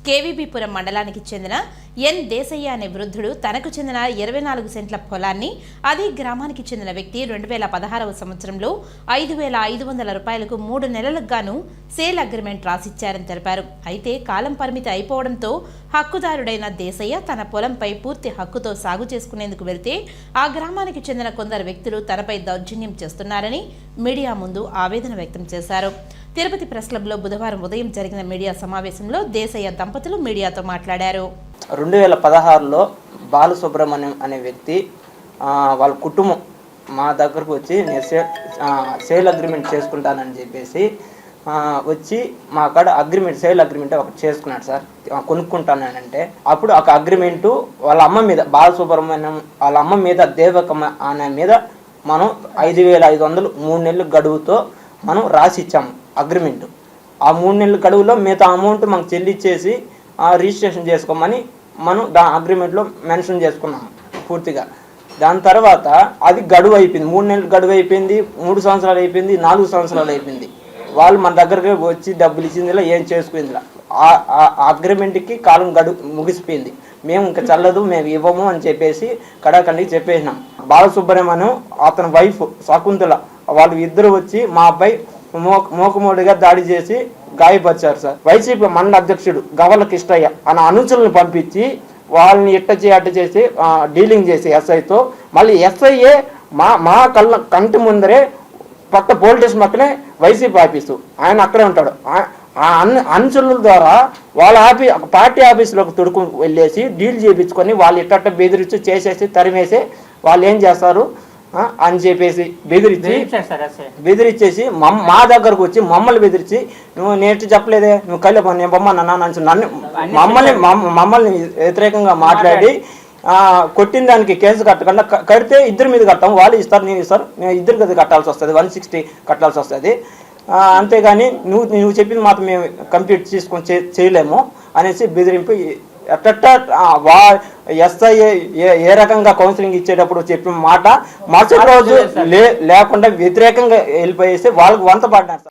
కేవీబీపురం మండలానికి చెందిన ఎన్ దేశయ్య అనే వృద్ధుడు తనకు చెందిన 24 సెంట్ల పొలాన్ని అదే గ్రామానికి చెందిన వ్యక్తి 2016వ సంవత్సరంలో 5,500 రూపాయలకు 3 నెలలకు గాను సేల్ అగ్రిమెంట్ రాసిచ్చారని తెలిపారు. అయితే కాలం పరిమితి అయిపోవడంతో హక్కుదారుడైన దేశయ్య తన పొలంపై పూర్తి హక్కుతో సాగు చేసుకునేందుకు వెళ్తే ఆ గ్రామానికి చెందిన కొందరు వ్యక్తులు తనపై దౌర్జన్యం చేస్తున్నారని మీడియా ముందు ఆవేదన వ్యక్తం చేశారు. తిరుపతి ప్రెస్ క్లబ్లో బుధవారం ఉదయం జరిగిన మీడియా సమావేశంలో దేశయ్య దంపతులు మీడియాతో మాట్లాడారు. 2016లో బాలసుబ్రహ్మణ్యం అనే వ్యక్తి వాళ్ళ కుటుంబం మా దగ్గరకు వచ్చి సేల్ అగ్రిమెంట్ చేసుకుంటానని చెప్పేసి వచ్చి మా కాడ సేల్ అగ్రిమెంట్ ఒకటి చేసుకున్నాడు సార్. కొనుక్కుంటానంటే అప్పుడు ఒక అగ్రిమెంటు వాళ్ళ అమ్మ మీద బాలసుబ్రహ్మణ్యం వాళ్ళ అమ్మ మీద దేవకమ్మ అనే మీద మనం 5,500 3 నెలల గడువుతో మనం రాసి ఇచ్చాము అగ్రిమెంట్. ఆ 3 నెలల గడువులో మిగతా అమౌంట్ మనకు చెల్లించేసి రిజిస్ట్రేషన్ చేసుకోమని మనం అగ్రిమెంట్లో మెన్షన్ చేసుకున్నాము పూర్తిగా. దాని తర్వాత అది గడువు అయిపోయింది, 3 నెలలు గడువు అయిపోయింది, 3 సంవత్సరాలు అయిపోయింది, 4 సంవత్సరాలు అయిపోయింది. వాళ్ళు మన దగ్గరికి వచ్చి డబ్బులు ఇచ్చిందిలా ఏం చేసుకుందిలా ఆ అగ్రిమెంట్కి కాలం గడువు ముగిసిపోయింది. మేము ఇంకా చల్లదు, మేము ఇవ్వము అని చెప్పేసి కడాకండికి చెప్పేసినాం. బాలసుబ్రహ్మణ్యం అతని వైఫ్ శకుంతల వాళ్ళు ఇద్దరు వచ్చి మా అబ్బాయి మోకమోడిగా దాడి చేసి గాయపరిచారు సార్. వైసీపీ మండల అధ్యక్షుడు గవల కిష్టయ్య అన్న అనుచరులను పంపించి వాళ్ళని అట్ట చేసి డీలింగ్ చేసి ఎస్ఐతో మళ్ళీ ఎస్ఐఏ మా కంటి ముందరే పక్క పోలీస్ స్టేషన్ పక్కనే వైసీపీ ఆఫీసు, ఆయన అక్కడే ఉంటాడు. ఆ అనుచరుల ద్వారా వాళ్ళ పార్టీ ఆఫీసులోకి తొడుకు వెళ్ళేసి డీల్ చేయించుకొని వాళ్ళు ఇట్ట బెదిరించి చేసేసి తరిమేసి వాళ్ళు ఏం చేస్తారు అని చెప్పేసి బెదిరించేసి మా దగ్గరకు వచ్చి మమ్మల్ని బెదిరించి నువ్వు నేర్చు చెప్పలేదే, నువ్వు కళ్ళ నేను బొమ్మన్నా నన్ను మమ్మల్ని వ్యతిరేకంగా మాట్లాడి కొట్టిన దానికి కేసు కట్టకుండా కడితే ఇద్దరి మీద కట్టాము, వాళ్ళు ఇస్తారు నేను ఇస్తారు, నేను ఇద్దరు కదా కట్టాల్సి వస్తుంది, 160 కట్టాల్సి వస్తుంది. అంతేగాని నువ్వు చెప్పింది మాత్రం మేము కంప్లీట్ చేసుకొని చేయలేము అనేసి బెదిరింపు ఎస్ఐ ఏ రకంగా కౌన్సిలింగ్ ఇచ్చేటప్పుడు చెప్పిన మాట మరుసటి రోజు లేకుండా వ్యతిరేకంగా వెళ్ళిపోయేసి వాళ్ళకు వంత పడ్డారు.